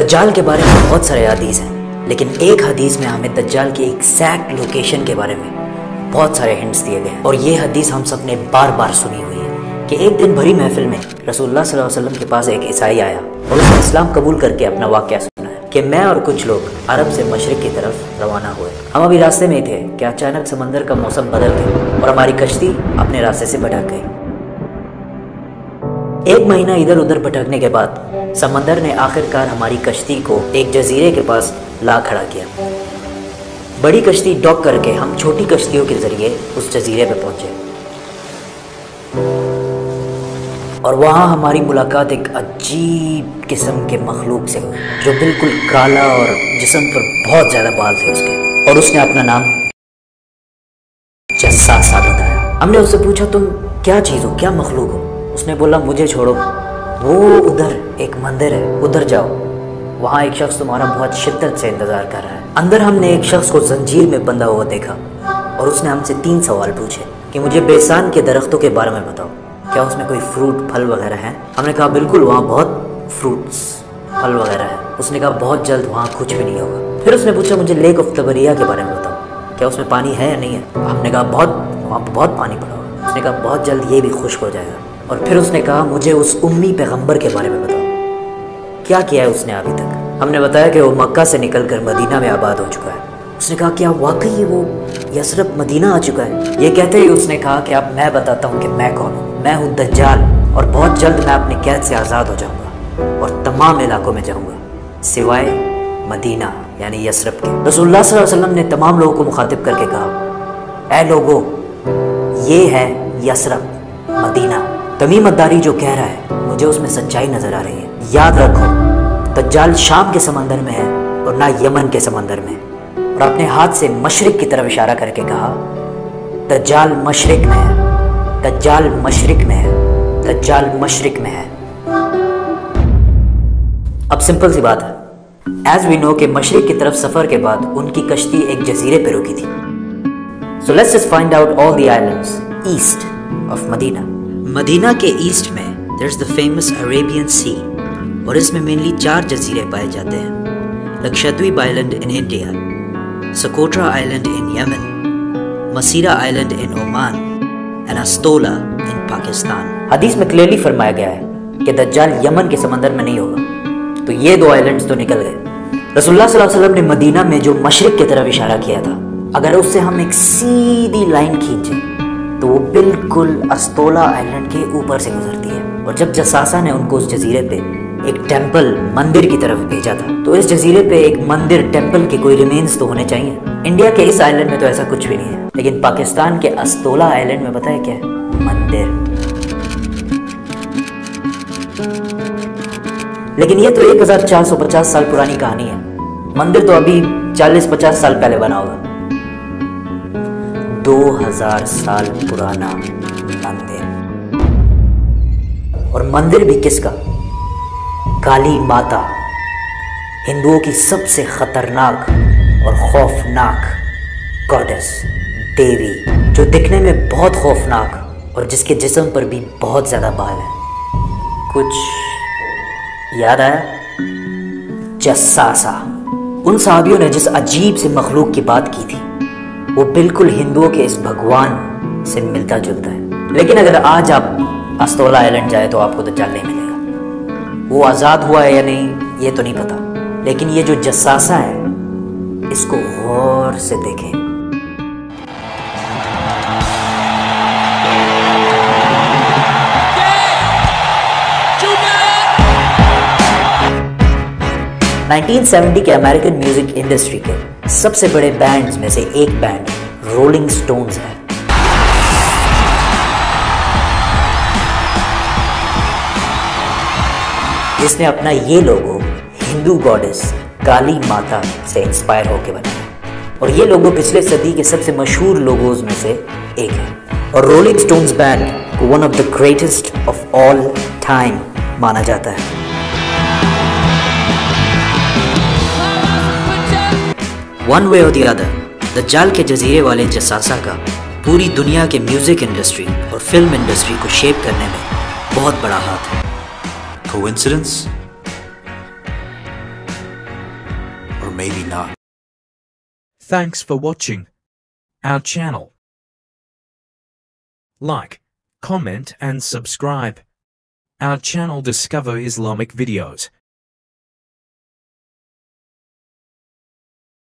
دجال کے بارے میں بہت سارے حدیث ہیں، لیکن ایک حدیث میں ہمیں دجال کی ایگزیکٹ لوکیشن کے بارے میں بہت سارے ہنٹس دیے گئے ہیں، اور یہ حدیث ہم سب نے بار بار سنی ہوئی ہے کہ ایک دن بھری محفل میں رسول اللہ صلی اللہ علیہ وسلم کے پاس ایک عیسائی آیا اور اس نے اسلام قبول کر کے اپنا واقعہ سنا ہے کہ میں اور کچھ لوگ عرب سے مشرق کی طرف روانہ ہوئے، ہم ابھی راستے میں ہی تھے کہ اچانک سمندر کا موسم بدل گیا اور ہماری کشتی اپنے راستے سے بھٹک گئی۔ ایک مہینہ ادھر ادھر بھٹکنے کے بعد سمندر نے آخر کار ہماری کشتی کو ایک جزیرے کے پاس لا کھڑا کیا۔ بڑی کشتی ڈاک کر کے ہم چھوٹی کشتیوں کے ذریعے اس جزیرے پہ پہنچے اور وہاں ہماری ملاقات ایک عجیب قسم کے مخلوق سے ہوئی جو بالکل کالا اور جسم پر بہت زیادہ بال تھے اس کے، اور اس نے اپنا نام جساسا بتایا۔ ہم نے اس سے پوچھا تم کیا چیز ہو، کیا مخلوق ہو؟ اس نے بولا مجھے چھوڑو، وہ ادھر ایک مندر ہے، ادھر جاؤ، وہاں ایک شخص تمہارا بہت شدت سے انتظار کر رہا ہے۔ اندر ہم نے ایک شخص کو زنجیر میں بندھا ہوا دیکھا اور اس نے ہم سے 3 سوال پوچھے کہ مجھے بیسان کے درختوں کے بارے میں بتاؤ، کیا اس میں کوئی فروٹ پھل وغیرہ ہیں؟ ہم نے کہا بالکل، وہاں بہت فروٹس پھل وغیرہ ہیں۔ اس نے کہا بہت جلد وہاں کچھ بھی نہیں ہوگا۔ پھر اس نے پوچھا مجھے لیک آف تبریہ کے بارے میں بتاؤ، کیا اس میں پانی ہے یا نہیں ہے؟ ہم نے کہا وہاں بہت پانی پڑا ہوگا۔ اس نے کہا بہت جلد یہ بھی خشک ہو جائے گا۔ اور پھر اس نے کہا مجھے اس امی پیغمبر کے بارے میں بتاؤ، کیا کیا ہے اس نے ابھی تک؟ ہم نے بتایا کہ وہ مکہ سے نکل کر مدینہ میں آباد ہو چکا ہے۔ اس نے کہا کیا واقعی وہ یثرب مدینہ آ چکا ہے؟ یہ کہتے ہی اس نے کہا کہ اب میں بتاتا ہوں کہ میں کون ہوں، میں ہوں دجال، اور بہت جلد میں اپنی قید سے آزاد ہو جاؤں گا اور تمام علاقوں میں جاؤں گا سوائے مدینہ یعنی یثرب کے۔ رسول اللہ صلی اللہ علیہ وسلم نے تمام لوگوں کو مخاطب کر کے کہا اے لوگو، یہ ہے یثرب مدینہ۔ تمیم الداری جو کہہ رہا ہے مجھے اس میں سچائی نظر آ رہی ہے۔ یاد رکھو دجال شام کے سمندر میں ہے اور نہ یمن کے سمندر میں۔ اور اپنے ہاتھ سے مشرق کی طرف اشارہ کر کے کہا دجال مشرق میں ہے، دجال مشرق میں ہے، دجال مشرق میں ہے۔ اب سمپل سی بات ہے، ایز وی نو کہ مشرق کی طرف سفر کے بعد ان کی کشتی ایک جزیرے پہ رکی تھی۔ So let's just find out all the islands east of مدینہ۔ مدینہ کے ایسٹ میں there's the famous Arabian Sea، اور اس میں مینلی 4 جزیرے پائے جاتے ہیں: Lakshadweep island in India, Socotra island in Yemen, Masirah island in Oman, and Astola in Pakistan. حدیث میں کلیئرلی فرمایا گیا ہے کہ دجال یمن کے سمندر میں نہیں ہوگا، تو یہ 2 آئلینڈز تو نکل گئے۔ رسول اللہ صلی اللہ علیہ وسلم نے مدینہ میں جو مشرق کی طرف اشارہ کیا تھا، اگر اس سے ہم ایک سیدھی لائن کھینچیں تو وہ بالکل استولا آئلینڈ کے اوپر سے گزرتی ہے۔ اور جب جساسا نے ان کو اس جزیرے پہ ایک ٹیمپل مندر کی طرف بھیجا تھا، تو اس جزیرے پہ ایک مندر ٹیمپل کے کوئی ریمینز تو ہونے چاہیے۔ انڈیا کے اس آئلینڈ میں تو ایسا کچھ بھی نہیں ہے، لیکن پاکستان کے استولا آئلینڈ میں پتہ ہے کیا ہے؟ مندر۔ لیکن یہ تو 1450 سال پرانی کہانی ہے، مندر تو ابھی 40-50 سال پہلے بنا ہوگا۔ 2000 سال پرانا مندر، اور مندر بھی کس کا؟ کالی ماتا، ہندوؤں کی سب سے خطرناک اور خوفناک گاڈس، دیوی، جو دکھنے میں بہت خوفناک اور جس کے جسم پر بھی بہت زیادہ بال ہیں۔ کچھ یاد آیا؟ جساسا۔ ان صحابیوں نے جس عجیب سے مخلوق کی بات کی تھی وہ بالکل ہندوؤں کے اس بھگوان سے ملتا جلتا ہے۔ لیکن اگر آج آپ استولا آئلینڈ جائے تو آپ کو دجال نہیں ملے گا۔ وہ آزاد ہوا ہے یا نہیں یہ تو نہیں پتا، لیکن یہ جو جساسا ہے اس کو غور سے دیکھیں۔ نائنٹین 1970 کے امریکن میوزک انڈسٹری کے سب سے بڑے بینڈز میں سے ایک بینڈ رولنگ سٹونز ہے۔ جس نے اپنا یہ لوگو ہندو گاڈس کالی ماتا سے انسپائر ہو کے بنایا، اور یہ لوگو پچھلے صدی کے سب سے مشہور لوگوز میں سے ایک ہے، اور رولنگ سٹونز بینڈ کو one of the greatest of all time مانا جاتا ہے۔ ون وے اور دی ادر، دجال کے جزیرے والے جساسا کا پوری دنیا کے میوزک انڈسٹری اور فلم انڈسٹری کو شیپ کرنے میں بہت بڑا ہاتھ ہے۔ Coincidence? maybe not. Thanks for watching our channel. Like, comment and subscribe our channel. Discover Islamic videos.